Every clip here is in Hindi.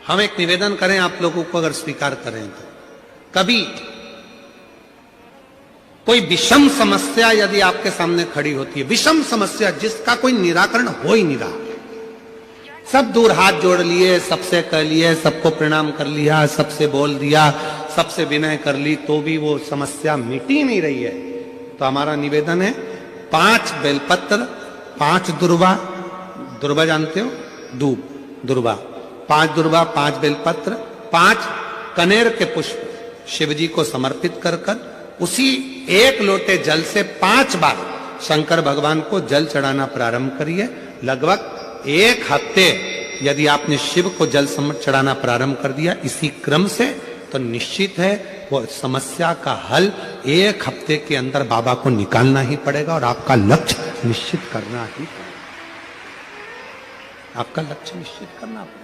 हम एक निवेदन करें आप लोगों को, अगर स्वीकार करें तो कभी कोई विषम समस्या यदि आपके सामने खड़ी होती है, विषम समस्या जिसका कोई निराकरण हो ही नहीं रहा, सब दूर हाथ जोड़ लिए, सबसे कह लिए, सबको प्रणाम कर लिया, सबसे बोल दिया, सबसे विनय कर ली, तो भी वो समस्या मिटी नहीं रही है, तो हमारा निवेदन है 5 बेलपत्र, 5 दुर्वा, दुर्वा जानते हो, दूब, दुर्वा, 5 दुर्वा, 5 बेलपत्र, 5 कनेर के पुष्प शिव जी को समर्पित कर कर उसी 1 लोटे जल से 5 बार शंकर भगवान को जल चढ़ाना प्रारंभ करिए। लगभग 1 हफ्ते यदि आपने शिव को जल चढ़ाना प्रारंभ कर दिया इसी क्रम से, तो निश्चित है वो समस्या का हल 1 हफ्ते के अंदर बाबा को निकालना ही पड़ेगा और आपका लक्ष्य निश्चित करना ही पड़ेगा। आपका लक्ष्य निश्चित करना पड़ेगा।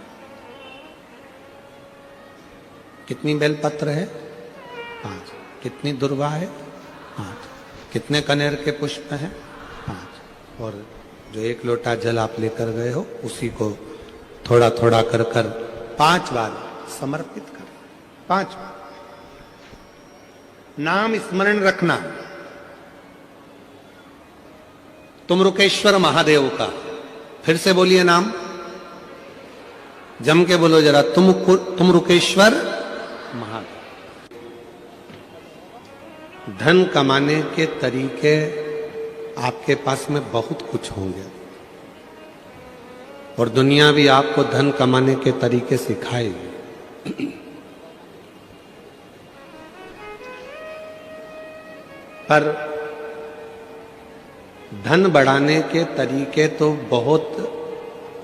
कितनी बेलपत्र है? 5। कितनी दुर्वा है? 5। कितने कनेर के पुष्प हैं? 5। और जो 1 लोटा जल आप लेकर गए हो उसी को थोड़ा थोड़ा कर कर 5 बार समर्पित कर, 5 बार। नाम स्मरण रखना तुम रुकेश्वर महादेव का। फिर से बोलिए नाम, जम के बोलो जरा, तुम रुकेश्वर महादेव। धन कमाने के तरीके आपके पास में बहुत कुछ होंगे और दुनिया भी आपको धन कमाने के तरीके सिखाएगी, पर धन बढ़ाने के तरीके तो बहुत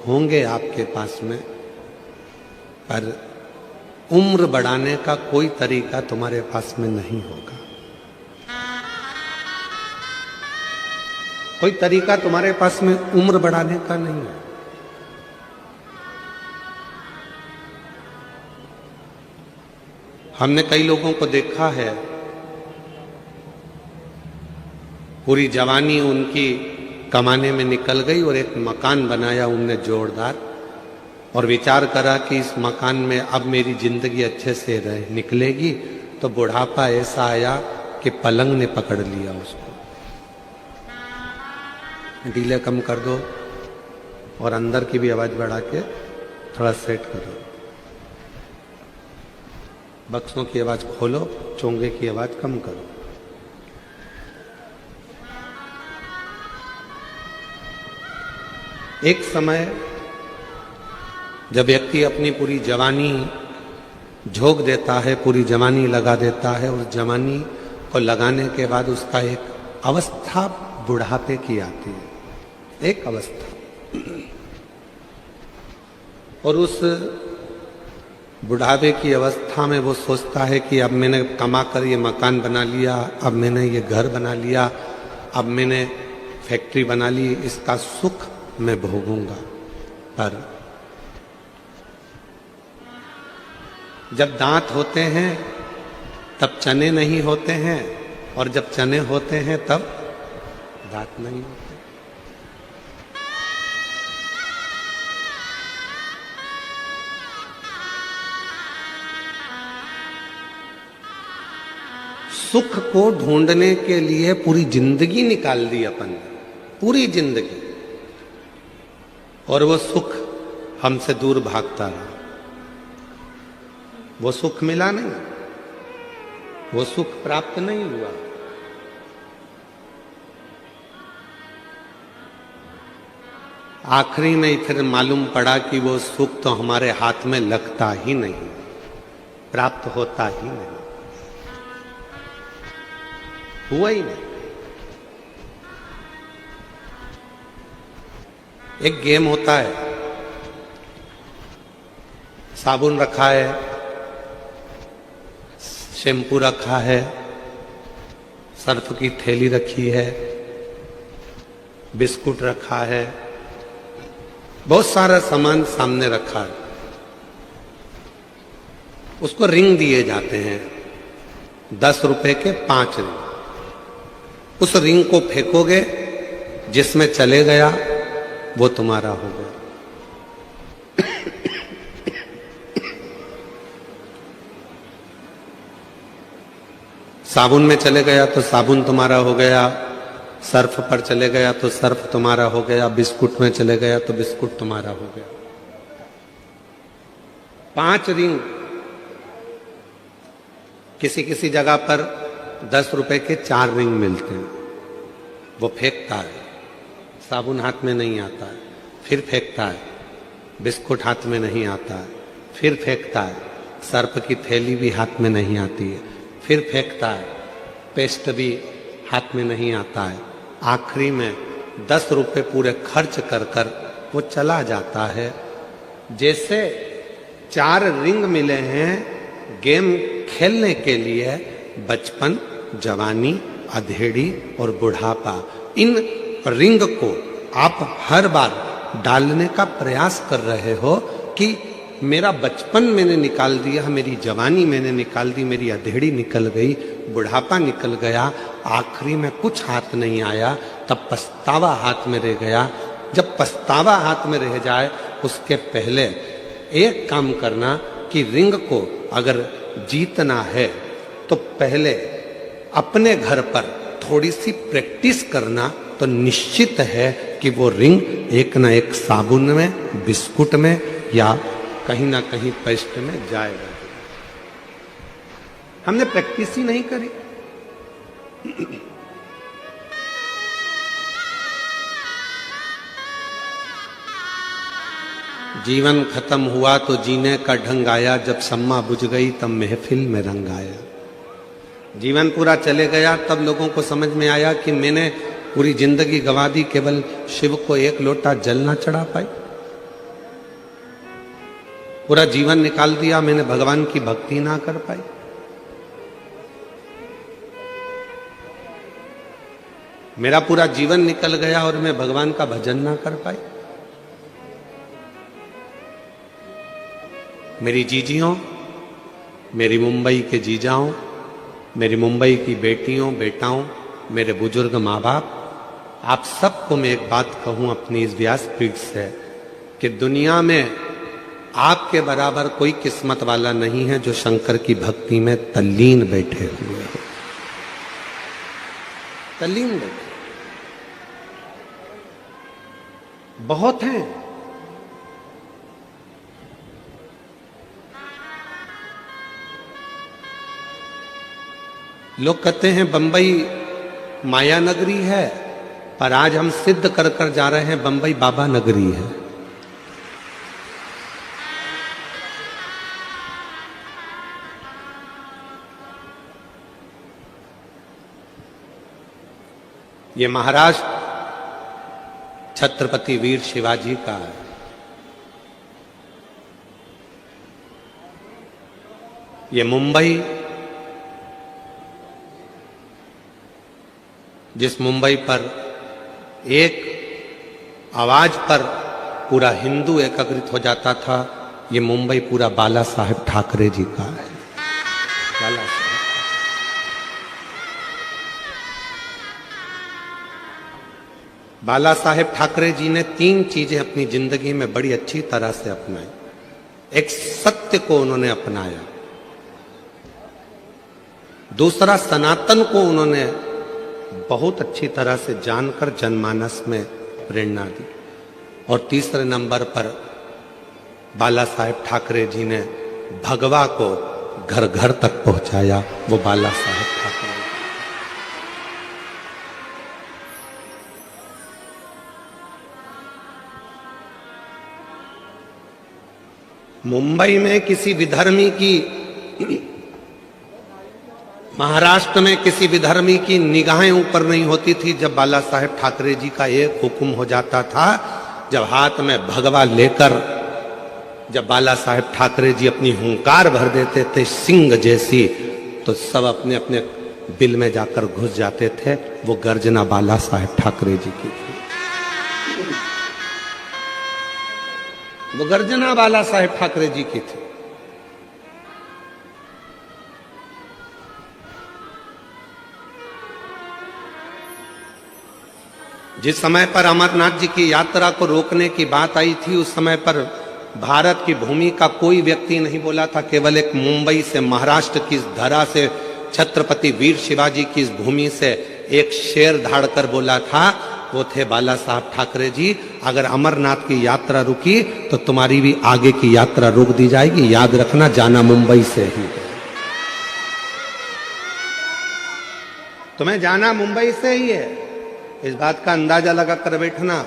होंगे आपके पास में, पर उम्र बढ़ाने का कोई तरीका तुम्हारे पास में नहीं होगा। कोई तरीका तुम्हारे पास में उम्र बढ़ाने का नहीं है। हमने कई लोगों को देखा है, पूरी जवानी उनकी कमाने में निकल गई और एक मकान बनाया उनने जोरदार, और विचार करा कि इस मकान में अब मेरी जिंदगी अच्छे से निकलेगी, तो बुढ़ापा ऐसा आया कि पलंग ने पकड़ लिया उसको। डीले कम कर दो और अंदर की भी आवाज बढ़ा के थोड़ा सेट करो, बक्सों की आवाज खोलो, चोंगे की आवाज कम करो। एक समय जब व्यक्ति अपनी पूरी जवानी झोंक देता है, पूरी जवानी लगा देता है, उस जवानी को लगाने के बाद उसका एक अवस्था बुढ़ापे की आती है, एक अवस्था, और उस बुढ़ापे की अवस्था में वो सोचता है कि अब मैंने कमा कर ये मकान बना लिया, अब मैंने ये घर बना लिया, अब मैंने फैक्ट्री बना ली, इसका सुख मैं भोगूंगा। पर जब दांत होते हैं तब चने नहीं होते हैं, और जब चने होते हैं तब दांत नहीं होते। सुख को ढूंढने के लिए पूरी जिंदगी निकाल दी अपन ने, पूरी जिंदगी, और वो सुख हमसे दूर भागता रहा। वो सुख मिला नहीं, वो सुख प्राप्त नहीं हुआ। आखिरी में फिर मालूम पड़ा कि वो सुख तो हमारे हाथ में लगता ही नहीं, प्राप्त होता ही नहीं, हुआ ही नहीं। एक गेम होता है, साबुन रखा है, शैम्पू रखा है, सर्फ की थैली रखी है, बिस्कुट रखा है, बहुत सारा सामान सामने रखा है। उसको रिंग दिए जाते हैं, 10 रुपए के 5 रिंग। उस रिंग को फेंकोगे, जिसमें चले गया वो तुम्हारा हो गया। साबुन में चले गया तो साबुन तुम्हारा हो गया, सर्फ पर चले गया तो सर्फ तुम्हारा हो गया, बिस्कुट में चले गया तो बिस्कुट तुम्हारा हो गया। 5 रिंग किसी किसी जगह पर 10 रुपए के 4 रिंग मिलते हैं, वो फेंकता है, साबुन हाथ में नहीं आता है, फिर फेंकता है, बिस्कुट हाथ में नहीं आता है, फिर फेंकता है, सर्फ की थैली भी हाथ में नहीं आती है, फिर फेंकता है, पेस्ट भी हाथ में नहीं आता है, आखिरी में 10 रुपए पूरे खर्च कर कर वो चला जाता है। जैसे 4 रिंग मिले हैं गेम खेलने के लिए, बचपन, जवानी, अधेड़ी और बुढ़ापा, इन रिंग को आप हर बार डालने का प्रयास कर रहे हो कि मेरा बचपन मैंने निकाल दिया, मेरी जवानी मैंने निकाल दी, मेरी अधेड़ी निकल गई, बुढ़ापा निकल गया, आखिरी में कुछ हाथ नहीं आया, तब पछतावा हाथ में रह गया। जब पछतावा हाथ में रह जाए उसके पहले एक काम करना कि रिंग को अगर जीतना है तो पहले अपने घर पर थोड़ी सी प्रैक्टिस करना, तो निश्चित है कि वो रिंग एक ना एक साबुन में, बिस्कुट में या कहीं ना कहीं पेस्ट में जाएगा। हमने प्रैक्टिस ही नहीं करी। जीवन खत्म हुआ तो जीने का ढंग आया, जब सम्मा बुझ गई तब महफिल में रंग आया। जीवन पूरा चले गया तब लोगों को समझ में आया कि मैंने पूरी जिंदगी गंवा दी, केवल शिव को एक लोटा जल ना चढ़ा पाई। पूरा जीवन निकाल दिया, मैंने भगवान की भक्ति ना कर पाई। मेरा पूरा जीवन निकल गया और मैं भगवान का भजन ना कर पाई। मेरी जीजियों, मेरी मुंबई के जीजाओं, मेरी मुंबई की बेटियों, बेटाओं, मेरे बुजुर्ग माँ बाप, आप सबको मैं एक बात कहूं अपनी इस व्यासपीठ से कि दुनिया में आपके बराबर कोई किस्मत वाला नहीं है जो शंकर की भक्ति में तल्लीन बैठे हुए हो। तल्लीन बैठे बहुत हैं। लोग कहते हैं बंबई माया नगरी है, पर आज हम सिद्ध कर कर जा रहे हैं बंबई बाबा नगरी है। ये महाराष्ट्र छत्रपति वीर शिवाजी का है। ये मुंबई, जिस मुंबई पर एक आवाज पर पूरा हिंदू एकत्रित हो जाता था, ये मुंबई पूरा बाला साहेब ठाकरे जी का है। बाला साहेब ठाकरे जी ने 3 चीजें अपनी जिंदगी में बड़ी अच्छी तरह से अपनाई। एक, सत्य को उन्होंने अपनाया। दूसरा, सनातन को उन्होंने बहुत अच्छी तरह से जानकर जनमानस में प्रेरणा दी। और तीसरे नंबर पर बाला साहेब ठाकरे जी ने भगवा को घर घर तक पहुंचाया, वो बाला साहेब ठाकरे। मुंबई में किसी विधर्मी की, महाराष्ट्र में किसी विधर्मी की निगाहें ऊपर नहीं होती थी जब बाला साहेब ठाकरे जी का एक हुक्म हो जाता था। जब हाथ में भगवा लेकर जब बाला साहेब ठाकरे जी अपनी हुंकार भर देते थे सिंह जैसी, तो सब अपने अपने बिल में जाकर घुस जाते थे। वो गर्जना बाला साहेब ठाकरे जी की थी। वो गर्जना बाला साहेब ठाकरे जी की थी। जिस समय पर अमरनाथ जी की यात्रा को रोकने की बात आई थी, उस समय पर भारत की भूमि का कोई व्यक्ति नहीं बोला था। केवल एक मुंबई से, महाराष्ट्र की धरा से छत्रपति वीर शिवाजी की इस भूमि से एक शेर धाड़कर बोला था, वो थे बाला साहब ठाकरे जी, अगर अमरनाथ की यात्रा रुकी तो तुम्हारी भी आगे की यात्रा रोक दी जाएगी, याद रखना, जाना मुंबई से ही है। तुम्हें जाना मुंबई से ही है, इस बात का अंदाजा लगा कर बैठना।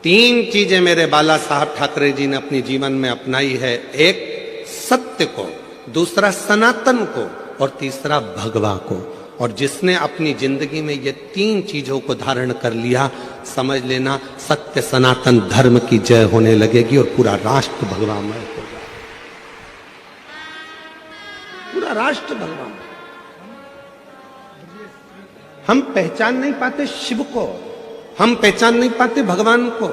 3 चीजें मेरे बाला साहब ठाकरे जी ने अपने जीवन में अपनाई है, एक सत्य को, दूसरा सनातन को और तीसरा भगवा को। और जिसने अपनी जिंदगी में ये 3 चीजों को धारण कर लिया, समझ लेना सत्य सनातन धर्म की जय होने लगेगी और पूरा राष्ट्र भगवामय होगा, पूरा राष्ट्र भगवामय। हम पहचान नहीं पाते शिव को, हम पहचान नहीं पाते भगवान को,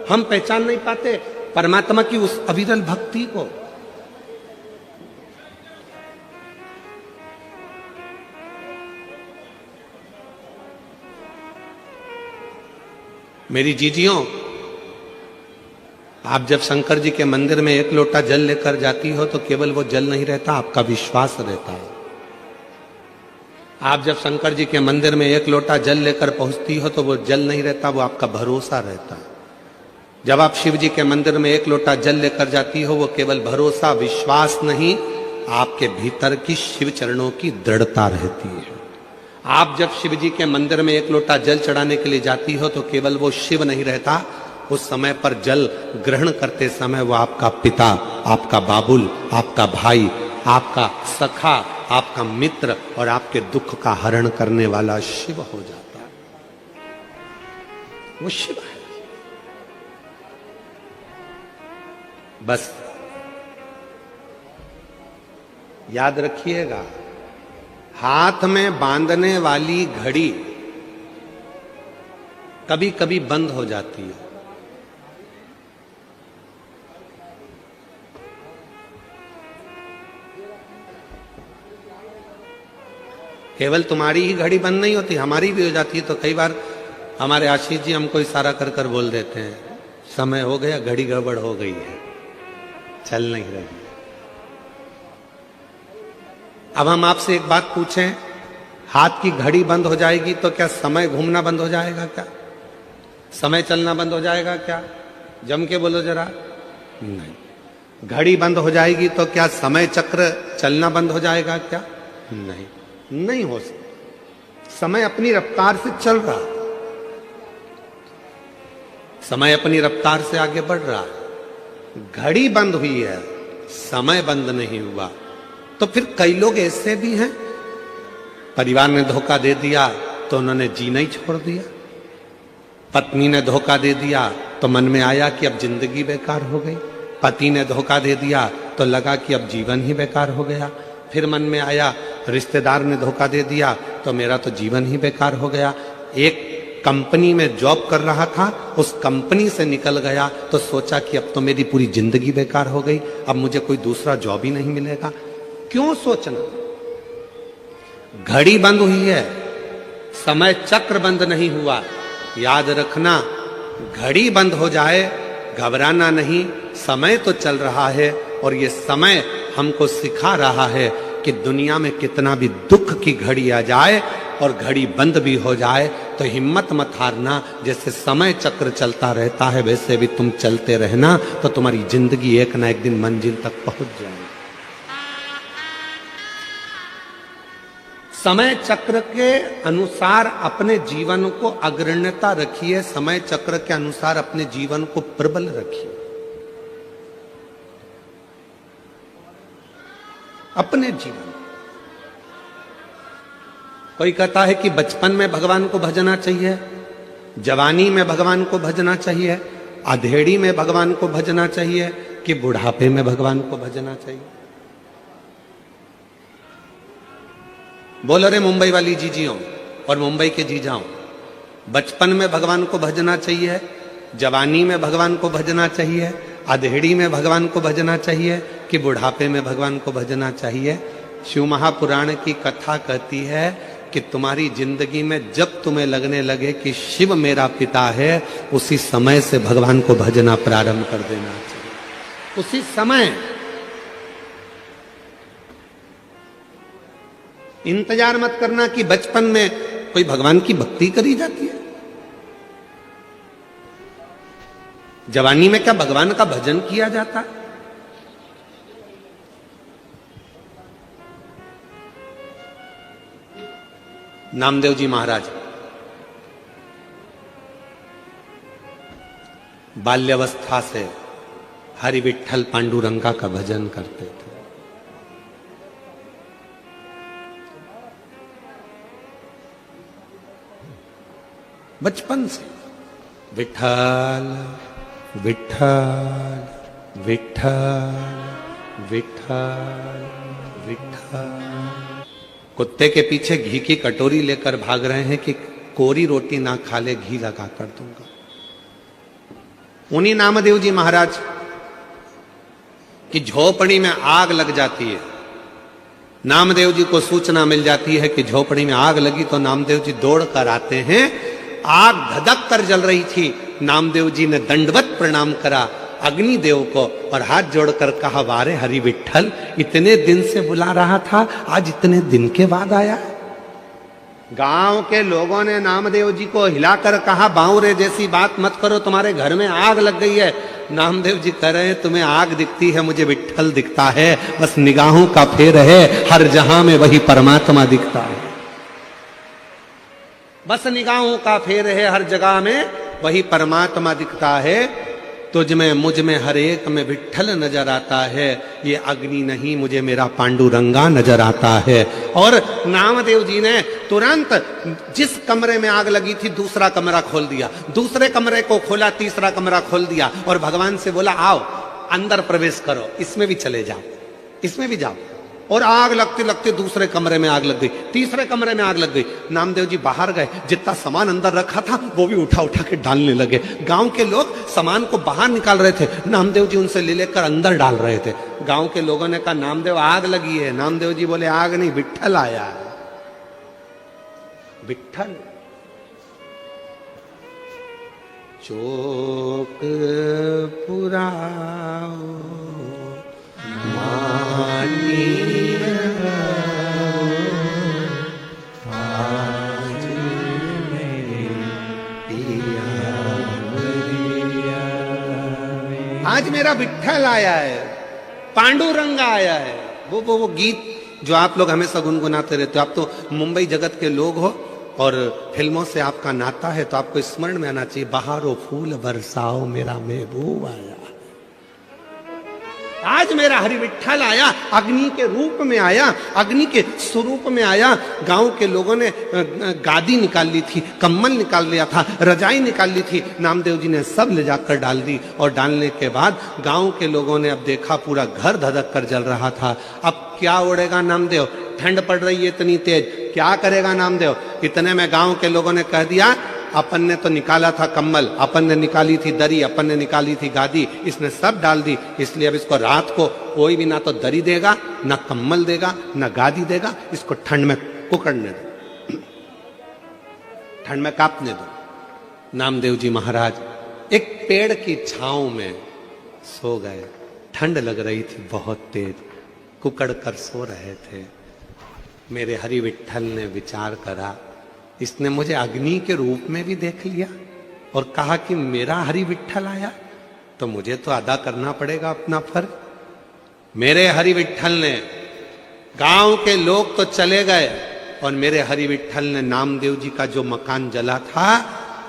हम पहचान नहीं पाते परमात्मा की उस अविरल भक्ति को। मेरी जीजियों, आप जब शंकर जी के मंदिर में 1 लोटा जल लेकर जाती हो तो केवल वो जल नहीं रहता, आपका विश्वास रहता है। आप जब शंकर जी के मंदिर में 1 लोटा जल लेकर पहुंचती हो तो वो जल नहीं रहता, वो आपका भरोसा रहता है। जब आप शिव जी के मंदिर में 1 लोटा जल लेकर जाती हो, वो केवल भरोसा विश्वास नहीं, आपके भीतर की शिव चरणों की दृढ़ता रहती है। आप जब शिव जी के मंदिर में 1 लोटा जल चढ़ाने के लिए जाती हो तो केवल वो शिव नहीं रहता, उस समय पर जल ग्रहण करते समय वो आपका पिता, आपका बाबुल, आपका भाई, आपका सखा, आपका मित्र और आपके दुख का हरण करने वाला शिव हो जाता है। वो शिव है। बस याद रखिएगा, हाथ में बांधने वाली घड़ी कभी कभी बंद हो जाती है। केवल तुम्हारी ही घड़ी बंद नहीं होती, हमारी भी हो जाती है। तो कई बार हमारे आशीष जी हमको इशारा कर कर बोल देते हैं, समय हो गया, घड़ी गड़बड़ हो गई है, चल नहीं रही। अब हम आपसे एक बात पूछें, हाथ की घड़ी बंद हो जाएगी तो क्या समय घूमना बंद हो जाएगा? क्या समय चलना बंद हो जाएगा? क्या जम के बोलो जरा। नहीं। घड़ी बंद हो जाएगी तो क्या समय चक्र चलना बंद हो जाएगा? क्या नहीं, नहीं हो सकता। समय अपनी रफ्तार से चल रहा है, समय अपनी रफ्तार से आगे बढ़ रहा है। घड़ी बंद हुई है, समय बंद नहीं हुआ। तो फिर कई लोग ऐसे भी हैं, परिवार ने धोखा दे दिया तो उन्होंने जीना ही छोड़ दिया, पत्नी ने धोखा दे दिया तो मन में आया कि अब जिंदगी बेकार हो गई, पति ने धोखा दे दिया तो लगा कि अब जीवन ही बेकार हो गया, फिर मन में आया रिश्तेदार ने धोखा दे दिया तो मेरा तो जीवन ही बेकार हो गया। एक कंपनी में जॉब कर रहा था, उस कंपनी से निकल गया तो सोचा कि अब तो मेरी पूरी जिंदगी बेकार हो गई, अब मुझे कोई दूसरा जॉब ही नहीं मिलेगा। क्यों सोचना? घड़ी बंद हुई है, समय चक्र बंद नहीं हुआ। याद रखना, घड़ी बंद हो जाए घबराना नहीं, समय तो चल रहा है और ये समय हमको सिखा रहा है कि दुनिया में कितना भी दुख की घड़ी आ जाए और घड़ी बंद भी हो जाए तो हिम्मत मत हारना। जैसे समय चक्र चलता रहता है वैसे भी तुम चलते रहना, तो तुम्हारी जिंदगी एक ना एक दिन मंजिल तक पहुंच जाएगी। समय चक्र के अनुसार अपने जीवन को अग्रण्यता रखिए, समय चक्र के अनुसार अपने जीवन को प्रबल रखिए। अपने जीवन, कोई कहता है कि बचपन में भगवान को भजना चाहिए, जवानी में भगवान को भजना चाहिए, अधेड़ी में भगवान को भजना चाहिए कि बुढ़ापे में भगवान को भजना चाहिए? बोलो रे मुंबई वाली जीजियों और मुंबई के जीजाओं, बचपन में भगवान को भजना चाहिए, जवानी में भगवान को भजना चाहिए, अधेड़ी में भगवान को भजना चाहिए कि बुढ़ापे में भगवान को भजना चाहिए? शिव महापुराण की कथा कहती है कि तुम्हारी जिंदगी में जब तुम्हें लगने लगे कि शिव मेरा पिता है, उसी समय से भगवान को भजना प्रारंभ कर देना चाहिए। उसी समय इंतजार मत करना कि बचपन में कोई भगवान की भक्ति करी जाती है। जवानी में क्या भगवान का भजन किया जाता है? नामदेव जी महाराज बाल्यावस्था से हरि विठ्ठल पांडुरंगा का भजन करते थे। बचपन से विठ्ठल विठ्ठल विठ्ठल विठ्ठल विठ्ठल। कुत्ते के पीछे घी की कटोरी लेकर भाग रहे हैं कि कोरी रोटी ना खा ले, घी लगा कर दूंगा। उन्हीं नामदेव जी महाराज की झोपड़ी में आग लग जाती है। नामदेव जी को सूचना मिल जाती है कि झोपड़ी में आग लगी, तो नामदेव जी दौड़ कर आते हैं। आग धधक कर जल रही थी। नामदेव जी ने दंडवत प्रणाम करा अग्निदेव को और हाथ जोड़कर कहा, वारे हरि विठ्ठल, इतने दिन से बुला रहा था, आज इतने दिन के बाद आया। गांव के लोगों ने नामदेव जी को हिलाकर कहा, बावरे जैसी बात मत करो, तुम्हारे घर में आग लग गई है। नामदेव जी कह रहे हैं, तुम्हें आग दिखती है, मुझे विठ्ठल दिखता है, बस निगाहों का फेर है, हर जहां में वही परमात्मा दिखता है। बस निगाहों का फेर है, हर जगह में वही परमात्मा दिखता है। तुझ में मुझ में हर एक में विठ्ठल नजर आता है। ये अग्नि नहीं, मुझे मेरा पांडुरंगा नजर आता है। और नामदेव जी ने तुरंत जिस कमरे में आग लगी थी दूसरा कमरा खोल दिया, दूसरे कमरे को खोला, तीसरा कमरा खोल दिया और भगवान से बोला, आओ अंदर प्रवेश करो, इसमें भी चले जाओ, इसमें भी जाओ। और आग लगते लगते दूसरे कमरे में आग लग गई, तीसरे कमरे में आग लग गई। नामदेव जी बाहर गए, जितना सामान अंदर रखा था वो भी उठा उठा के डालने लगे। गांव के लोग सामान को बाहर निकाल रहे थे, नामदेव जी उनसे ले लेकर अंदर डाल रहे थे। गांव के लोगों ने कहा, नामदेव आग लगी है। नामदेव जी बोले, आग नहीं, विठ्ठल आया है। विठ्ठल चोक पुराओ मानी आज मेरा विठ्ठल आया है, पांडुरंगा आया है। वो गीत जो आप लोग हमेशा गुनगुनाते रहते हो। आप तो मुंबई जगत के लोग हो और फिल्मों से आपका नाता है, तो आपको स्मरण में आना चाहिए, बहारो फूल बरसाओ मेरा महबूब आया। आज मेरा हरि विठ्ठल आया, अग्नि के रूप में आया, अग्नि के स्वरूप में आया। गांव के लोगों ने गादी निकाल ली थी, कम्बल निकाल लिया था, रजाई निकाल ली थी, नामदेव जी ने सब ले जाकर डाल दी। और डालने के बाद गांव के लोगों ने अब देखा पूरा घर धधक कर जल रहा था। अब क्या उड़ेगा नामदेव, ठंड पड़ रही है इतनी तेज, क्या करेगा नामदेव। इतने में गांव के लोगों ने कह दिया, अपन ने तो निकाला था कम्बल, अपन ने निकाली थी दरी, अपन ने निकाली थी गादी, इसने सब डाल दी, इसलिए अब इसको रात को कोई भी ना तो दरी देगा, ना कम्बल देगा, ना गादी देगा, इसको ठंड में कुकड़ने दो, ठंड में कांपने दो। नामदेव जी महाराज एक पेड़ की छांव में सो गए। ठंड लग रही थी बहुत तेज, कुकड़ कर सो रहे थे। मेरे हरि विठ्ठल ने विचार करा, इसने मुझे अग्नि के रूप में भी देख लिया और कहा कि मेरा हरि विठ्ठल आया, तो मुझे तो अदा करना पड़ेगा अपना फर्ज। मेरे हरि विठ्ठल ने, गांव के लोग तो चले गए और मेरे हरि विठ्ठल ने नामदेव जी का जो मकान जला था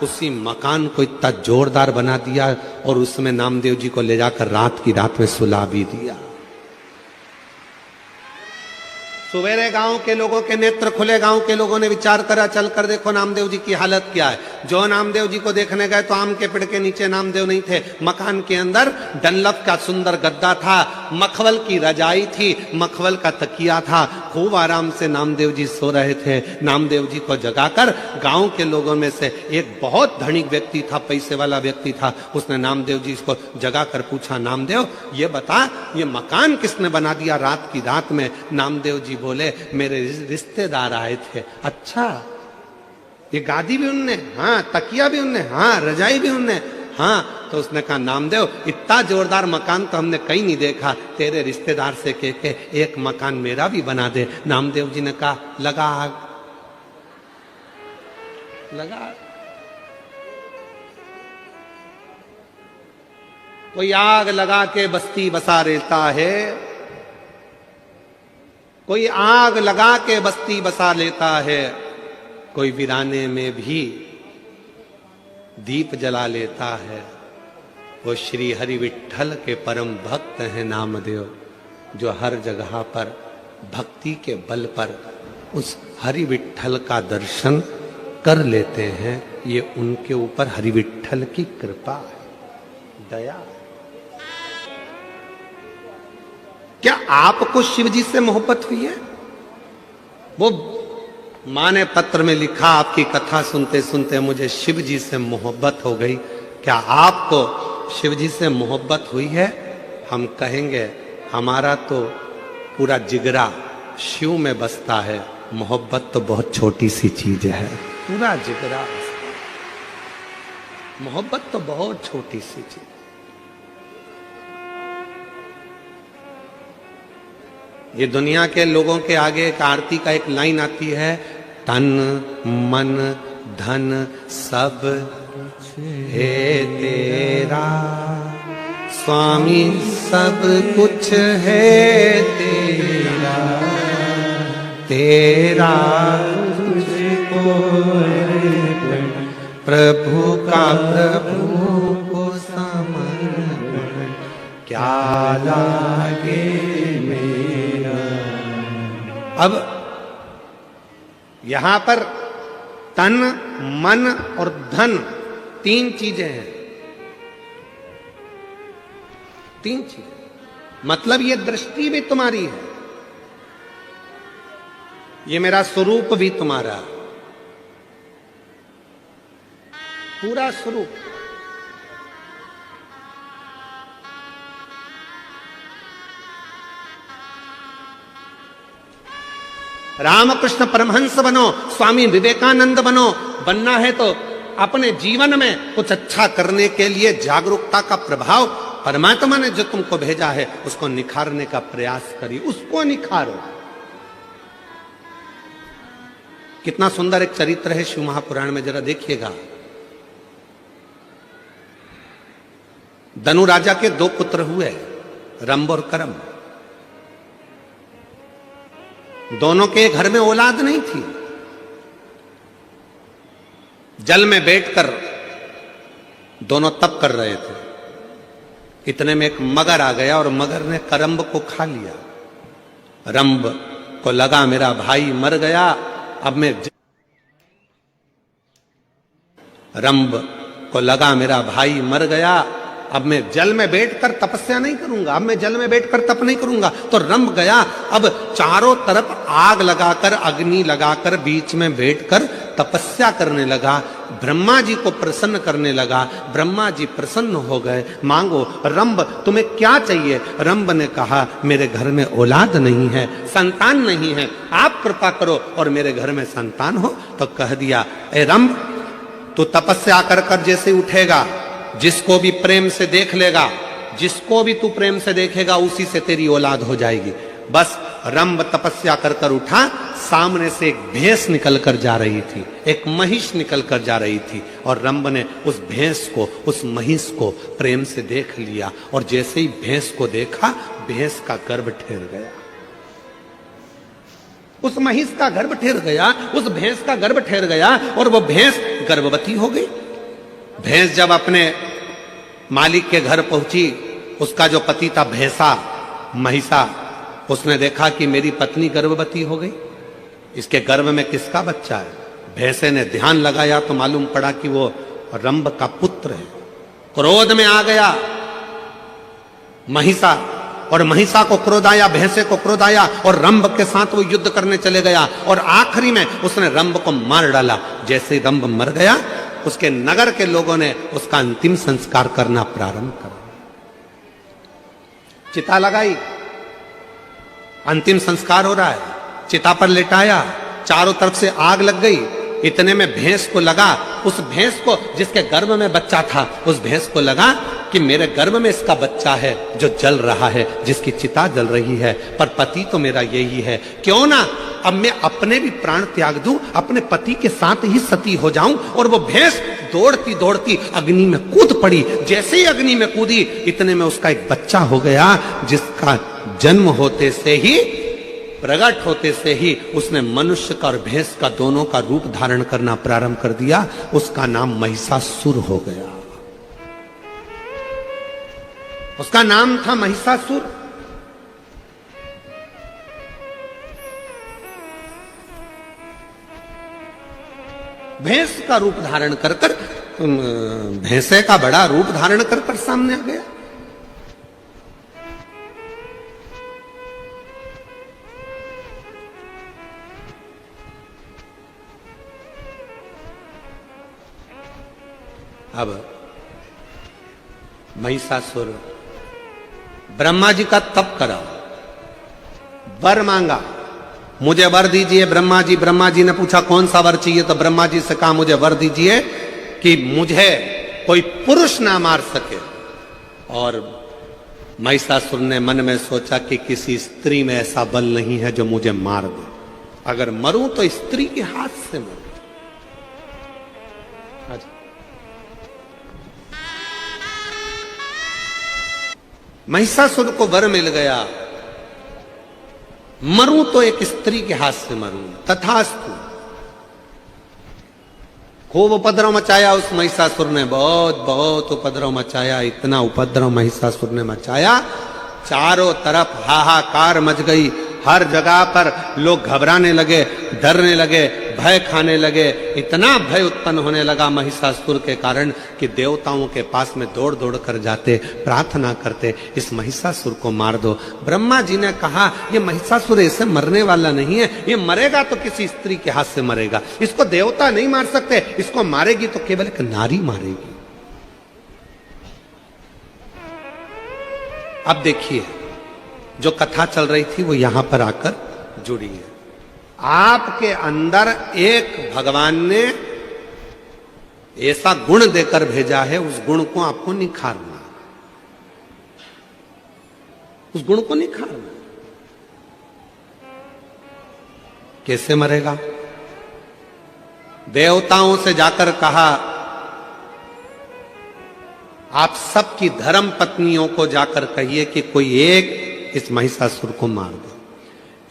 उसी मकान को इतना जोरदार बना दिया और उसमें नामदेव जी को ले जाकर रात की रात में सुला भी दिया। सवेरे गांव के लोगों के नेत्र खुले, गांव के लोगों ने विचार करा, चल कर देखो नामदेव जी की हालत क्या है। जो नामदेव जी को देखने गए तो आम के पेड़ के नीचे नामदेव नहीं थे, मकान के अंदर डनलप का सुंदर गद्दा था, मखवल की रजाई थी, मखवल का तकिया था, खूब आराम से नामदेव जी सो रहे थे। नामदेव जी को जगाकर गांव के लोगों में से एक बहुत धनिक व्यक्ति था, पैसे वाला व्यक्ति था, उसने नामदेव जी को जगाकर पूछा, नामदेव ये बता, ये मकान किसने बना दिया रात की रात में। नामदेव जी बोले, मेरे रिश्तेदार आए थे। अच्छा, ये गादी भी उनने, हाँ, तकिया भी उनने, हाँ, रजाई भी उनने, हाँ, तो उसने कहा नामदेव इतना जोरदार मकान तो हमने कहीं नहीं देखा, तेरे रिश्तेदार से कह के एक मकान मेरा भी बना दे। नामदेव जी ने कहा लगा आग, लगा। कोई आग लगा के बस्ती बसा लेता है, कोई आग लगा के बस्ती बसा लेता है, कोई वीराने में भी दीप जला लेता है। वो श्री हरि विठ्ठल के परम भक्त हैं नामदेव, जो हर जगह पर भक्ति के बल पर उस हरि विठ्ठल का दर्शन कर लेते हैं। ये उनके ऊपर हरि विठ्ठल की कृपा है, दया है। क्या आपको शिव जी से मोहब्बत हुई है? वो माँ ने पत्र में लिखा, आपकी कथा सुनते सुनते मुझे शिव जी से मोहब्बत हो गई। क्या आपको शिव जी से मोहब्बत हुई है? हम कहेंगे हमारा तो पूरा जिगरा शिव में बसता है, मोहब्बत तो बहुत छोटी सी चीज है। पूरा जिगरा, मोहब्बत तो बहुत छोटी सी चीज। ये दुनिया के लोगों के आगे एक आरती का एक लाइन आती है, तन मन धन सब है तेरा, स्वामी सब कुछ है तेरा, तेरा तुझको प्रभु का प्रभु को समर्पण, क्या लागे मेरा। अब यहां पर तन मन और धन तीन चीजें हैं, तीन चीजें। मतलब ये दृष्टि भी तुम्हारी है, ये मेरा स्वरूप भी तुम्हारा, पूरा स्वरूप। रामकृष्ण परमहंस बनो, स्वामी विवेकानंद बनो। बनना है तो अपने जीवन में कुछ अच्छा करने के लिए जागरूकता का प्रभाव परमात्मा ने जो तुमको भेजा है उसको निखारने का प्रयास करिए, उसको निखारो। कितना सुंदर एक चरित्र है शिव महापुराण में, जरा देखिएगा। धनु राजा के दो पुत्र हुए, रंभ और करम। दोनों के घर में औलाद नहीं थी। जल में बैठकर दोनों तप कर रहे थे। इतने में एक मगर आ गया और मगर ने करम्ब को खा लिया। रंभ को लगा मेरा भाई मर गया, अब मैं रंभ को लगा मेरा भाई मर गया, अब मैं जल में बैठकर तपस्या नहीं करूंगा, अब मैं जल में बैठकर तप नहीं करूंगा। तो रंभ गया, अब चारों तरफ आग लगाकर, अग्नि लगाकर बीच में बैठकर तपस्या करने लगा। ब्रह्मा जी को प्रसन्न करने लगा। ब्रह्मा जी प्रसन्न हो गए। मांगो रंभ, तुम्हें क्या चाहिए? रंभ ने कहा मेरे घर में औलाद नहीं है, संतान नहीं है, आप कृपा करो और मेरे घर में संतान हो। तो कह दिया, ए रंभ, तू तपस्या कर कर जैसे उठेगा, जिसको भी प्रेम से देख लेगा, जिसको भी तू प्रेम से देखेगा उसी से तेरी औलाद हो जाएगी। बस रंभ तपस्या कर कर उठा, सामने से एक भैंस निकल कर जा रही थी, एक महिष निकल कर जा रही थी, और रंभ ने उस भैंस को, उस महिष को प्रेम से देख लिया। और जैसे ही भैंस को देखा, भैंस का गर्भ ठहर गया, उस महिष का गर्भ ठहर गया, उस भैंस का गर्भ ठहर गया, और वो भैंस गर्भवती हो गई। भैंस जब अपने मालिक के घर पहुंची, उसका जो पति था भैंसा, महिषा, उसने देखा कि मेरी पत्नी गर्भवती हो गई, इसके गर्भ में किसका बच्चा है? भैंसे ने ध्यान लगाया तो मालूम पड़ा कि वो रंभ का पुत्र है। क्रोध में आ गया महिषा, और महिषा को क्रोध आया, भैंसे को क्रोध आया, और रंभ के साथ वो युद्ध करने चले गया, और आखिरी में उसने रंभ को मार डाला। जैसे रंभ मर गया, उसके नगर के लोगों ने उसका अंतिम संस्कार करना प्रारंभ कर, चिता लगाई, अंतिम संस्कार हो रहा है, चिता पर लेटाया, चारों तरफ से आग लग गई, इतने में भैंस को लगा, उस भैंस को जिसके गर्भ में बच्चा था, उस भैंस को लगा कि मेरे गर्भ में इसका बच्चा है जो जल रहा है, जिसकी चिता जल रही है, पर पति तो मेरा यही है, क्यों ना अब मैं अपने भी प्राण त्याग दूं, अपने पति के साथ ही सती हो जाऊं। और वो भैंस दौड़ती दौड़ती अग्नि में कूद पड़ी। जैसे ही अग्नि में कूदी, इतने में उसका एक बच्चा हो गया, जिसका जन्म होते से ही, प्रकट होते से ही उसने मनुष्य का और भैंस का दोनों का रूप धारण करना प्रारंभ कर दिया। उसका नाम महिषासुर हो गया। उसका नाम था महिषासुर। भैंस का रूप धारण कर भैंसे का बड़ा रूप धारण कर सामने आ गया। अब महिषासुर ब्रह्मा जी का तप करा, वर मांगा, मुझे वर दीजिए ब्रह्मा जी। ब्रह्मा जी ने पूछा कौन सा वर चाहिए, तो ब्रह्मा जी से कहा मुझे वर दीजिए कि मुझे कोई पुरुष ना मार सके। और महिषासुर ने मन में सोचा कि किसी स्त्री में ऐसा बल नहीं है जो मुझे मार दे, अगर मरूं तो स्त्री के हाथ से मरूं। महिषासुर को वर मिल गया, मरूं तो एक स्त्री के हाथ से मरूं। तथास्तु। खूब उपद्रव मचाया उस महिषासुर ने, बहुत बहुत उपद्रव मचाया। इतना उपद्रव महिषासुर ने मचाया, चारों तरफ हाहाकार मच गई। हर जगह पर लोग घबराने लगे, डरने लगे, भय खाने लगे। इतना भय उत्पन्न होने लगा महिषासुर के कारण कि देवताओं के पास में दौड़ दौड़ कर जाते, प्रार्थना करते, इस महिषासुर को मार दो। ब्रह्मा जी ने कहा ये महिषासुर ऐसे मरने वाला नहीं है, ये मरेगा तो किसी स्त्री के हाथ से मरेगा, इसको देवता नहीं मार सकते, इसको मारेगी तो केवल एक नारी मारेगी। अब देखिए, जो कथा चल रही थी वो यहां पर आकर जुड़ी है। आपके अंदर एक भगवान ने ऐसा गुण देकर भेजा है, उस गुण को आपको निखारना, उस गुण को निखारना। कैसे मरेगा? देवताओं से जाकर कहा आप सबकी धर्म पत्नियों को जाकर कहिए कि कोई एक इस महिषासुर को मार दो।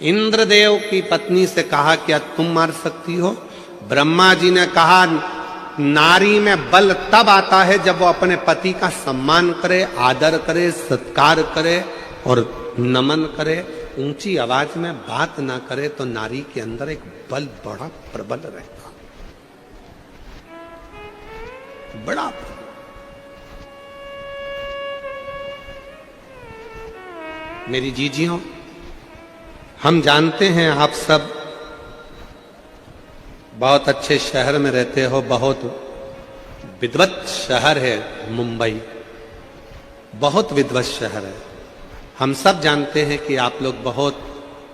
इंद्रदेव की पत्नी से कहा क्या तुम मार सकती हो? ब्रह्मा जी ने कहा नारी में बल तब आता है जब वो अपने पति का सम्मान करे, आदर करे, सत्कार करे और नमन करे, ऊंची आवाज में बात ना करे, तो नारी के अंदर एक बल बड़ा प्रबल रहेगा, बड़ा। मेरी जीजियों, हम जानते हैं आप सब बहुत अच्छे शहर में रहते हो, बहुत विद्वत शहर है मुंबई, बहुत विद्वत शहर है। हम सब जानते हैं कि आप लोग बहुत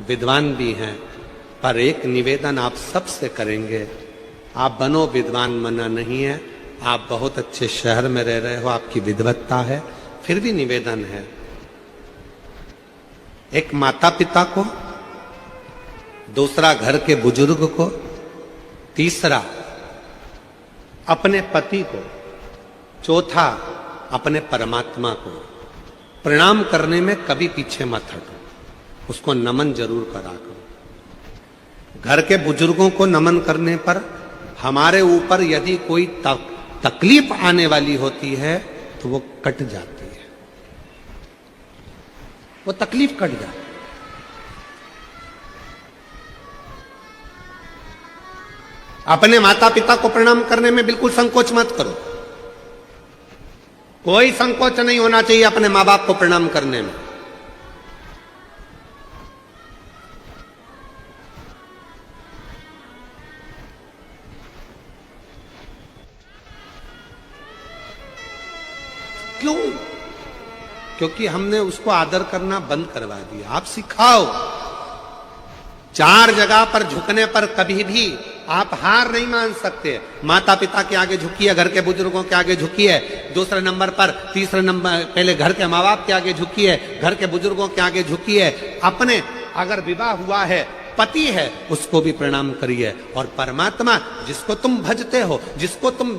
विद्वान भी हैं, पर एक निवेदन आप सब से करेंगे, आप बनो विद्वान, मना नहीं है, आप बहुत अच्छे शहर में रह रहे हो, आपकी विद्वत्ता है, फिर भी निवेदन है, एक माता पिता को, दूसरा घर के बुजुर्ग को, तीसरा अपने पति को, चौथा अपने परमात्मा को प्रणाम करने में कभी पीछे मत हटो, उसको नमन जरूर करा करो। घर के बुजुर्गों को नमन करने पर हमारे ऊपर यदि कोई तकलीफ आने वाली होती है तो वो कट जाती है, वो तकलीफ कट जाती है। अपने माता पिता को प्रणाम करने में बिल्कुल संकोच मत करो, कोई संकोच नहीं होना चाहिए अपने माँ बाप को प्रणाम करने में। क्यों? क्योंकि हमने उसको आदर करना बंद करवा दिया। आप सिखाओ, चार जगह पर झुकने पर कभी भी आप हार नहीं मान सकते। माता पिता के आगे झुकिए, घर के बुजुर्गों के आगे झुकिए, दूसरे नंबर पर, तीसरे नंबर पहले घर के माँ बाप के आगे झुकिए, घर के बुजुर्गों के आगे झुकिए, अपने अगर विवाह हुआ है, पति है, उसको भी प्रणाम करिए, और परमात्मा जिसको तुम भजते हो, जिसको तुम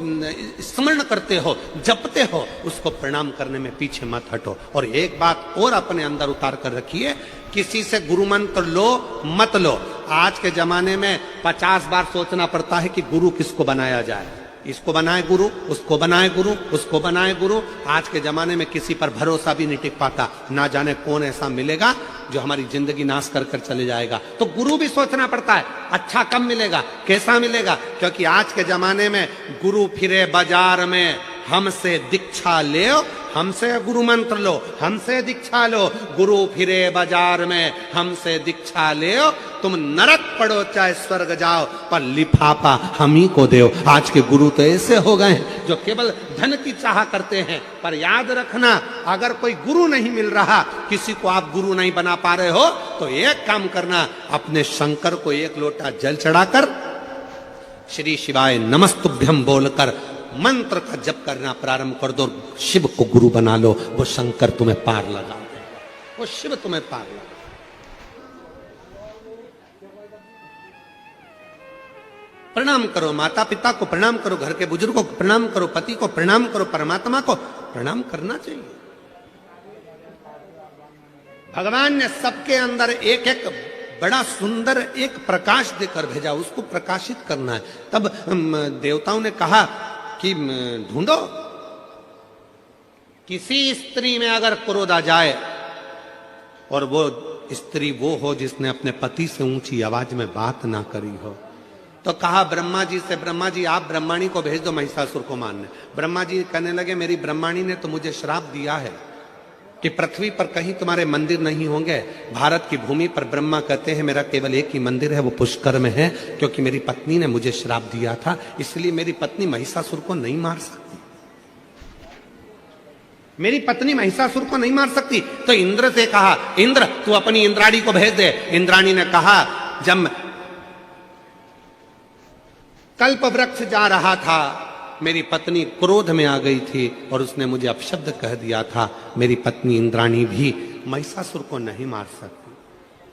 स्मरण करते हो, जपते हो, उसको प्रणाम करने में पीछे मत हटो। और एक बात और अपने अंदर उतार कर रखिए, किसी से गुरु मंत्र लो मत लो। आज के जमाने में 50 बार सोचना पड़ता है कि गुरु किसको बनाया जाए, इसको बनाए गुरु, उसको बनाए गुरु, उसको बनाए गुरु। आज के जमाने में किसी पर भरोसा भी नहीं टिक पाता, ना जाने कौन ऐसा मिलेगा जो हमारी जिंदगी नाश कर कर चले जाएगा। तो गुरु भी सोचना पड़ता है, अच्छा कब मिलेगा, कैसा मिलेगा, क्योंकि आज के जमाने में गुरु फिरे बाजार में, हमसे दीक्षा ले, हमसे गुरु मंत्र लो, हमसे दीक्षा लो, गुरु फिरे बाजार में, हमसे दीक्षा ले, तुम नरक पड़ो चाहे स्वर्ग जाओ, पर लिफाफा हम ही को दो। आज के गुरु तो ऐसे हो गए हैं जो केवल धन की चाह करते हैं। पर याद रखना, अगर कोई गुरु नहीं मिल रहा, किसी को आप गुरु नहीं बना पा रहे हो, तो एक काम करना, अपने शंकर को एक लोटा जल चढ़ाकर श्री शिवाय नमस्तुभ्यम बोलकर मंत्र का जप करना प्रारंभ कर दो। शिव को गुरु बना लो, वो शंकर तुम्हें पार लगा दे, वो शिव तुम्हें पार लगा। प्रणाम करो, माता पिता को प्रणाम करो, घर के बुजुर्गों को प्रणाम करो, पति को प्रणाम करो, परमात्मा को प्रणाम करना चाहिए। भगवान ने सबके अंदर एक एक बड़ा सुंदर एक प्रकाश देकर भेजा, उसको प्रकाशित करना है। तब देवताओं ने कहा कि ढूंढो, किसी स्त्री में अगर क्रोध आ जाए और वो स्त्री वो हो जिसने अपने पति से ऊंची आवाज में बात ना करी हो, तो कहा ब्रह्मा जी से, ब्रह्मा जी आप ब्रह्माणी को भेज दो महिषासुर को मारने। ब्रह्मा जी कहने लगे, मेरी ब्रह्माणी ने तो मुझे श्राप दिया है कि पृथ्वी पर कहीं तुम्हारे मंदिर नहीं होंगे। भारत की भूमि पर ब्रह्मा कहते हैं मेरा केवल एक ही मंदिर है, वो पुष्कर में है, क्योंकि मेरी पत्नी ने मुझे श्राप दिया था, इसलिए मेरी पत्नी महिषासुर को नहीं मार सकती, मेरी पत्नी महिषासुर को नहीं मार सकती। तो इंद्र से कहा, इंद्र तू अपनी इंद्राणी को भेज दे। इंद्राणी ने कहा, जब कल्प वृक्ष जा रहा था, मेरी पत्नी क्रोध में आ गई थी और उसने मुझे अपशब्द कह दिया था, मेरी पत्नी इंद्राणी भी महिषासुर को नहीं मार सकती।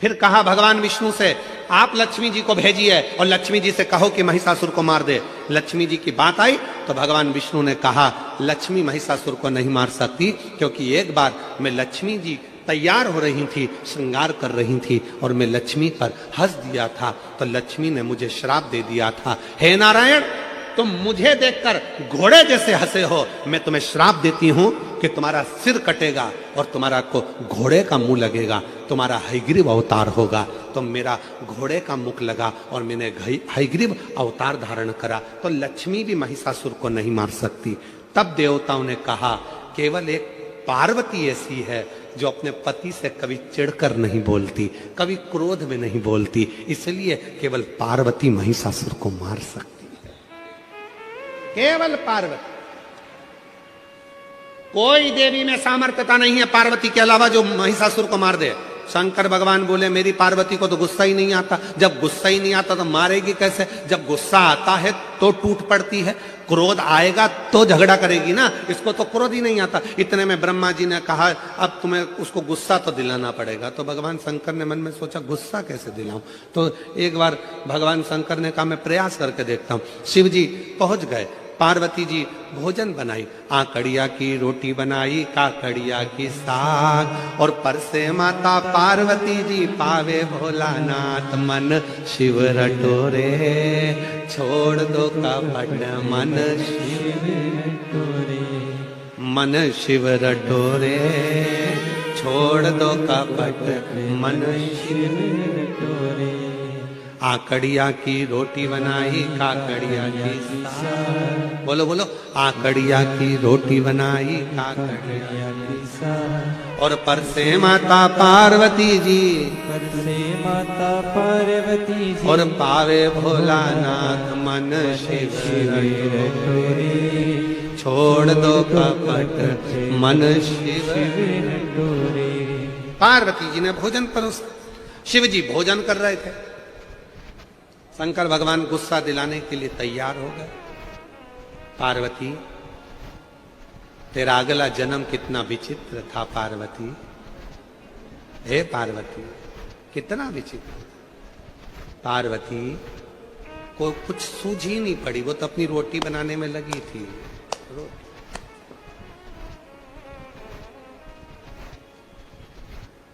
फिर कहा भगवान विष्णु से, आप लक्ष्मी जी को भेजिए और लक्ष्मी जी से कहो कि महिषासुर को मार दे। लक्ष्मी जी की बात आई तो भगवान विष्णु ने कहा, लक्ष्मी महिषासुर को नहीं मार सकती, क्योंकि एक बार मैं लक्ष्मी जी तैयार हो रही थी, श्रृंगार कर रही थी और मैं लक्ष्मी पर हंस दिया था, तो लक्ष्मी ने मुझे श्राप दे दिया था, हे नारायण तुम मुझे देखकर घोड़े जैसे हंसे हो, मैं तुम्हें श्राप देती हूं कि तुम्हारा सिर कटेगा और तुम्हारा को घोड़े का मुंह लगेगा, तुम्हारा हयग्रीव अवतार होगा। तो मेरा घोड़े का मुख लगा और मैंने हयग्रीव अवतार धारण करा, तो लक्ष्मी भी महिषासुर को नहीं मार सकती। तब देवताओं ने कहा, केवल एक पार्वती ऐसी है जो अपने पति से कभी चिढ़कर नहीं बोलती, कभी क्रोध में नहीं बोलती, इसलिए केवल पार्वती महिषासुर को मार सकती, केवल पार्वती। कोई देवी में सामर्थ्यता नहीं है पार्वती के अलावा जो महिषासुर को मार दे। शंकर भगवान बोले, मेरी पार्वती को तो गुस्सा ही नहीं आता, जब गुस्सा ही नहीं आता तो मारेगी कैसे? जब गुस्सा आता है तो टूट पड़ती है, क्रोध आएगा तो झगड़ा करेगी ना, इसको तो क्रोध ही नहीं आता। इतने में ब्रह्मा जी ने कहा, अब तुम्हें उसको गुस्सा तो दिलाना पड़ेगा। तो भगवान शंकर ने मन में सोचा, गुस्सा कैसे दिलाऊं? तो एक बार भगवान शंकर ने कहा, मैं प्रयास करके देखता हूं। शिव जी पहुंच गए, पार्वती जी भोजन बनाई, आकड़िया की रोटी बनाई, काकड़िया की साग, और परसे माता पार्वती जी पावे भोलानाथ, मन शिव रटोरे छोड़ दो कपट, मन शिव रटोरे, मन शिव रटोरे छोड़ दो कपट, मन शिव रटोरे। आकड़िया की रोटी बनाई, काकड़िया की साग, बोलो बोलो, आकड़िया की रोटी बनाई, काकड़िया की साग, और परसे माता पार्वती जी, परसे माता पार्वती जी, और पावे भोलानाथ, मन शिव रटोरे छोड़ दो कपट, मन शिव रटोरे। पार्वती जी ने भोजन परोसा, शिव जी भोजन कर रहे थे। शंकर भगवान गुस्सा दिलाने के लिए तैयार हो गए। पार्वती, तेरा अगला जन्म कितना विचित्र था पार्वती। हे पार्वती, कितना विचित्र। पार्वती को कुछ सूझ ही नहीं पड़ी, वो तो अपनी रोटी बनाने में लगी थी।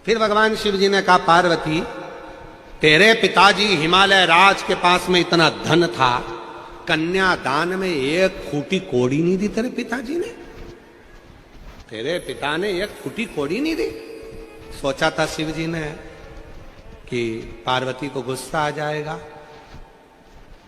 फिर भगवान शिव जी ने कहा, पार्वती, तेरे पिताजी हिमालय राज के पास में इतना धन था, कन्यादान में एक फूटी कोड़ी नहीं दी तेरे पिताजी ने। तेरे पिता ने एक फूटी कोड़ी नहीं दी। सोचा था शिव जी ने कि पार्वती को गुस्सा आ जाएगा।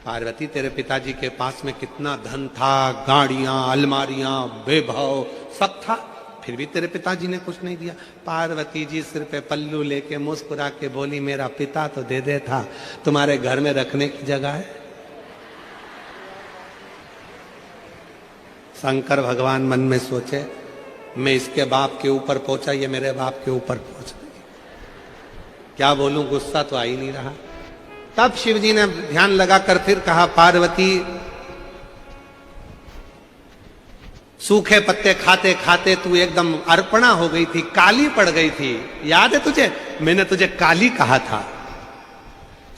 पार्वती, तेरे पिताजी के पास में कितना धन था, गाड़ियां, अलमारियां, वैभव सब था, फिर भी तेरे पिताजी ने कुछ नहीं दिया। पार्वती जी सिर पे पल्लू लेके मुस्कुरा के बोली, मेरा पिता तो दे दे था, तुम्हारे घर में रखने की जगह है। शंकर भगवान मन में सोचे, मैं इसके बाप के ऊपर पहुंचा, ये मेरे बाप के ऊपर पहुंच गई, क्या बोलूं, गुस्सा तो आ ही नहीं रहा। तब शिव जी ने ध्यान लगाकर फिर कहा, पार्वती, सूखे पत्ते खाते खाते तू एकदम अर्पणा हो गई थी, काली पड़ गई थी, याद है तुझे? मैंने तुझे काली कहा था।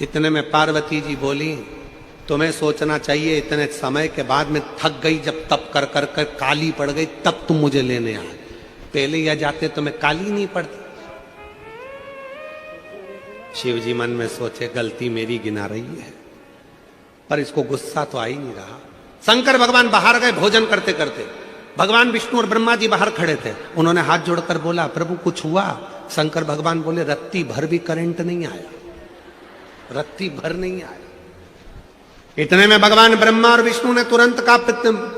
इतने में पार्वती जी बोली, तुम्हें सोचना चाहिए, इतने समय के बाद में थक गई, जब तप कर कर कर काली पड़ गई, तब तुम मुझे लेने आए। पहले या जाते तो मैं काली नहीं पड़ती। शिव जी मन में सोचे, गलती मेरी गिना रही है, पर इसको गुस्सा तो आ ही नहीं रहा। शंकर भगवान बाहर गए भोजन करते करते। भगवान विष्णु और ब्रह्मा जी बाहर खड़े थे। उन्होंने हाथ जोड़कर बोला, प्रभु कुछ हुआ? शंकर भगवान बोले, रत्ती भर भी करंट नहीं आया, रत्ती भर नहीं आया। इतने में भगवान ब्रह्मा और विष्णु ने तुरंत कहा,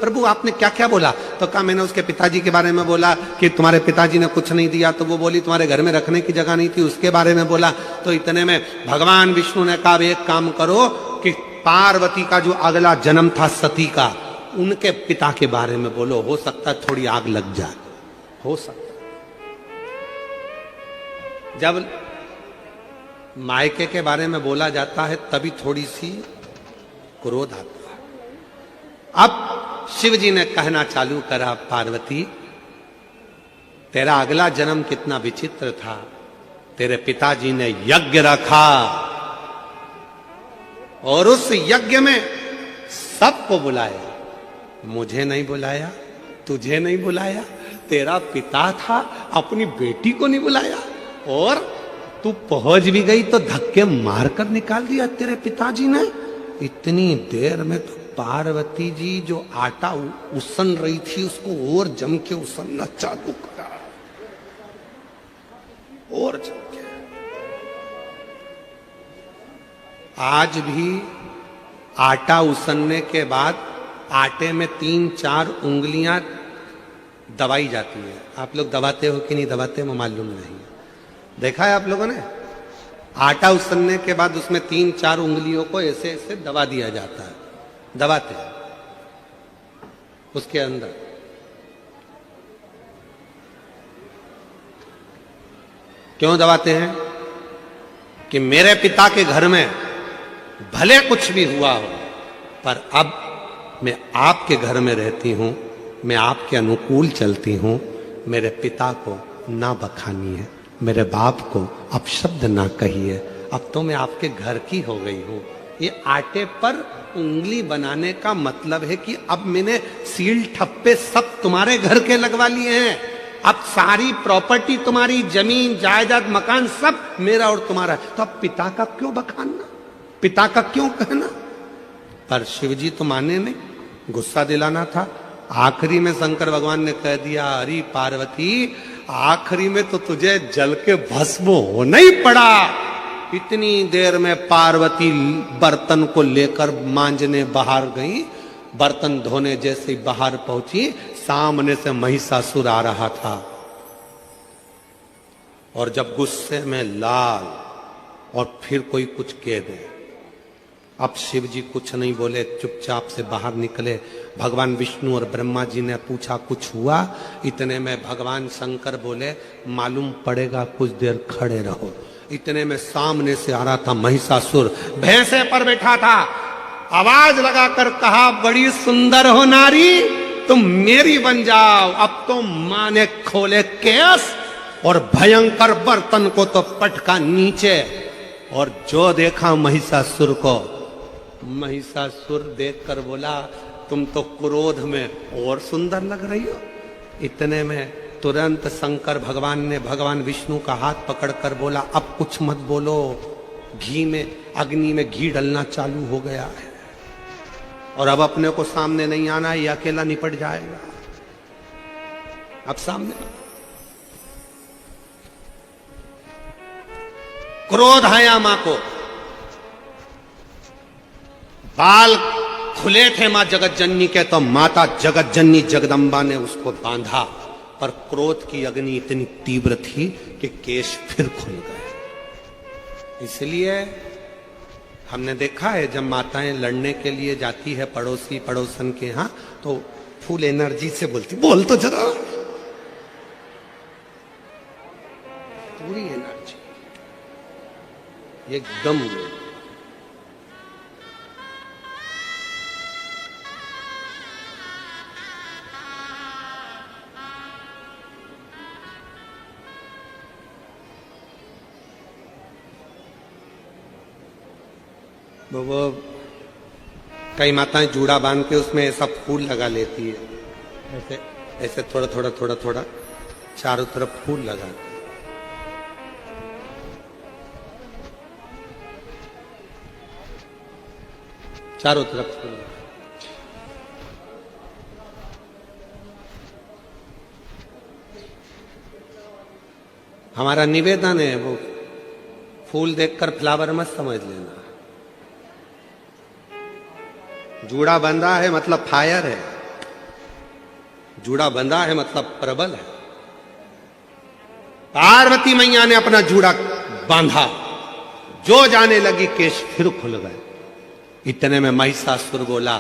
प्रभु आपने क्या क्या बोला? तो कहा, मैंने उसके पिताजी के बारे में बोला कि तुम्हारे पिताजी ने कुछ नहीं दिया। तो वो बोली, तुम्हारे घर में रखने की जगह नहीं थी, उसके बारे में बोला। तो इतने में भगवान विष्णु ने कहा, एक काम करो कि पार्वती का जो अगला जन्म था सती का, उनके पिता के बारे में बोलो, हो सकता है थोड़ी आग लग जाए, हो सकता। जब मायके के बारे में बोला जाता है तभी थोड़ी सी क्रोध आता है। अब शिव जी ने कहना चालू करा, पार्वती, तेरा अगला जन्म कितना विचित्र था। तेरे पिताजी ने यज्ञ रखा और उस यज्ञ में सबको बुलाया, मुझे नहीं बुलाया, तुझे नहीं बुलाया। तेरा पिता था, अपनी बेटी को नहीं बुलाया, और तू पहुंच भी गई तो धक्के मारकर निकाल दिया तेरे पिताजी ने। इतनी देर में तो पार्वती जी जो आटा उसन रही थी उसको और जम के उसनना चालू करा, और जम के। आज भी आटा उसनने के बाद आटे में 3-4 उंगलियां दबाई जाती है। आप लोग दबाते हो कि नहीं दबाते हो मालूम नहीं, देखा है आप लोगों ने? आटा उसनने के बाद उसमें 3-4 उंगलियों को ऐसे ऐसे दबा दिया जाता है, दबाते हैं उसके अंदर। क्यों दबाते हैं? कि मेरे पिता के घर में भले कुछ भी हुआ हो, पर अब मैं आपके घर में रहती हूं, मैं आपके अनुकूल चलती हूं, मेरे पिता को ना बखानी है, मेरे बाप को अपशब्द ना कहिए, अब तो मैं आपके घर की हो गई हूं। ये आटे पर उंगली बनाने का मतलब है कि अब मैंने सील ठप्पे सब तुम्हारे घर के लगवा लिए हैं, अब सारी प्रॉपर्टी तुम्हारी, जमीन जायदाद मकान सब मेरा और तुम्हारा है, तो अब पिता का क्यों बखानना, पिता का क्यों कहना? पर शिव जी तो माने नहीं, गुस्सा दिलाना था। आखिरी में शंकर भगवान ने कह दिया, अरे पार्वती, आखिरी में तो तुझे जल के भस्म होना ही पड़ा। इतनी देर में पार्वती बर्तन को लेकर मांजने बाहर गई, बर्तन धोने जैसे बाहर पहुंची, सामने से महिषासुर आ रहा था, और जब गुस्से में लाल और फिर कोई कुछ कह दे। अब शिव जी कुछ नहीं बोले, चुपचाप से बाहर निकले। भगवान विष्णु और ब्रह्मा जी ने पूछा, कुछ हुआ? इतने में भगवान शंकर बोले, मालूम पड़ेगा, कुछ देर खड़े रहो। इतने में सामने से आ रहा था महिषासुर, भैंसे पर बैठा था। आवाज लगाकर कहा, बड़ी सुंदर हो नारी, तुम मेरी बन जाओ। अब तो मां ने खोले केस और भयंकर बर्तन को तो पटका नीचे, और जो देखा महिषासुर को, महिषासुर देखकर बोला, तुम तो क्रोध में और सुंदर लग रही हो। इतने में तुरंत शंकर भगवान ने भगवान विष्णु का हाथ पकड़कर बोला, अब कुछ मत बोलो, घी में, अग्नि में घी डलना चालू हो गया है, और अब अपने को सामने नहीं आना, ये अकेला निपट जाएगा। अब सामने क्रोध आया मां को, बाल खुले थे मां जगतजननी के, तो माता जगतजननी जगदम्बा ने उसको बांधा, पर क्रोध की अग्नि इतनी तीव्र थी कि केश फिर खुल गए। इसलिए हमने देखा है, जब माताएं लड़ने के लिए जाती है पड़ोसी पड़ोसन के यहां, तो फुल एनर्जी से बोलती, बोल तो जरा, पूरी एनर्जी एकदम। वो कई माताएं जूड़ा बांध के उसमें ऐसा फूल लगा लेती है, ऐसे ऐसे थोड़ा थोड़ा थोड़ा थोड़ा चारों तरफ फूल लगा, चारों तरफ फूल। हमारा निवेदन है, वो फूल देखकर फ्लावर मत समझ लेना। जूड़ा बंधा है मतलब फायर है, जूड़ा बंधा है मतलब प्रबल है। पार्वती मैया ने अपना जूड़ा बांधा, जो जाने लगी केश फिर खुल गए। इतने में महिषासुर बोला,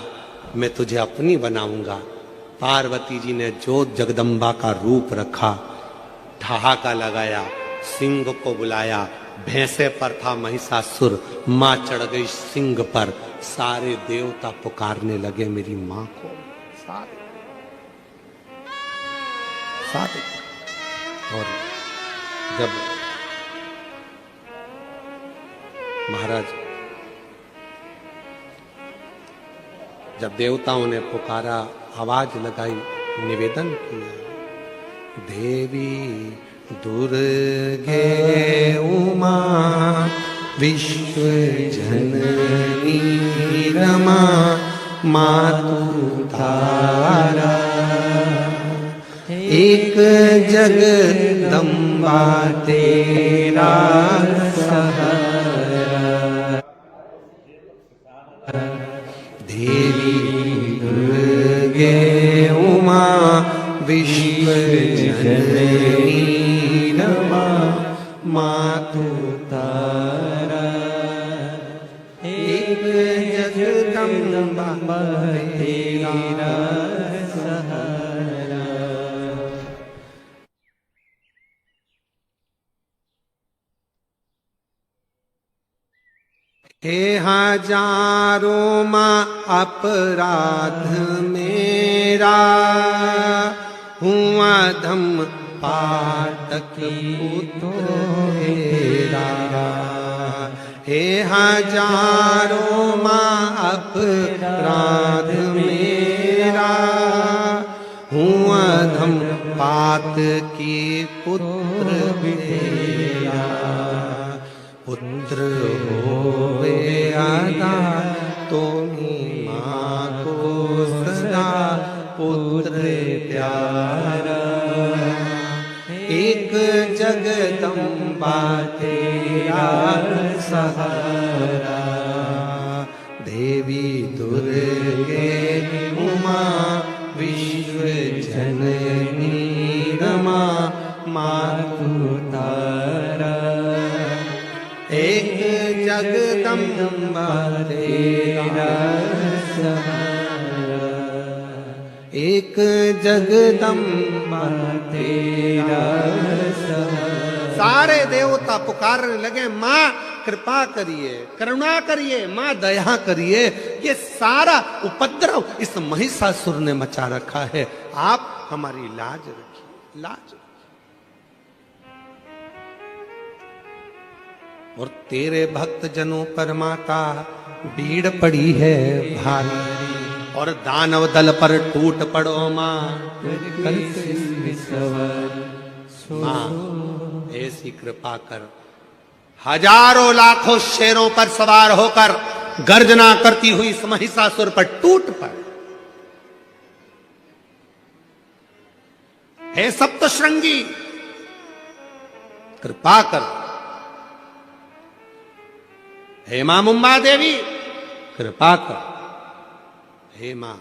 मैं तुझे अपनी बनाऊंगा। पार्वती जी ने जो जगदम्बा का रूप रखा, ठहाका लगाया, सिंह को बुलाया। भैंसे पर था महिषासुर, मां चढ़ गई सिंह पर। सारे देवता पुकारने लगे मेरी मां को, सारे सारे। और जब महाराज, जब देवताओं ने पुकारा, आवाज लगाई, निवेदन किया, देवी दुर्गे उमा विश्व जननी रमा मातु तारा, एक जगदम्बा तेरा सहारा। देवी दुर्गे उमा विश्व जननी रमा मातु तारा, एक जगदम्बा तेरा सहारा। हे हजारों मां अपराध मेरा, हुआ धम पातक पुत्र हेरा। हे हजारों मां अपराध मेरा, हुआ धम पात की पुत्र बेरा। पुत्र होवे आधार तुम्हीं मां को सदा पुत्र प्यारा। एक जगदम्बा तेरा सहारा, देवी दुर्गे उमा विश्व जननी रमा मातु तारा। एक जगदम्बा तेरा सहारा, एक जगदम्बा तेरा सहारा। सारे देवता पुकारने लगे, मां कृपा करिए, करुणा करिए, मां दया करिए, ये सारा उपद्रव इस महिषासुर ने मचा रखा है, आप हमारी लाज रखिए, लाज। और तेरे भक्त जनों पर माता भीड़ पड़ी है भारी, और दानव दल पर टूट पड़ो मां, मां ऐसी कृपा कर। हजारों लाखों शेरों पर सवार होकर गर्जना करती हुई इस महिषासुर पर टूट पड़। हे सप्तश्रृंगी कृपा कर, हे मां मुंबा देवी कृपा कर, हे मां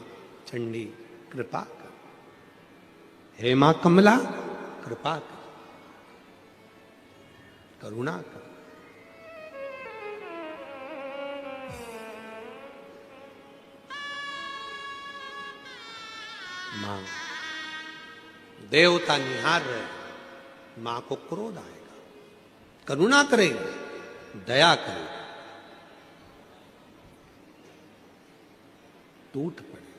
चंडी कृपा कर, हे मां कमला कृपा कर, करुणा कर। मां देवता निहार रहे, मां को क्रोध आएगा, करुणा करेंगे, दया करेंगे, टूट पड़े।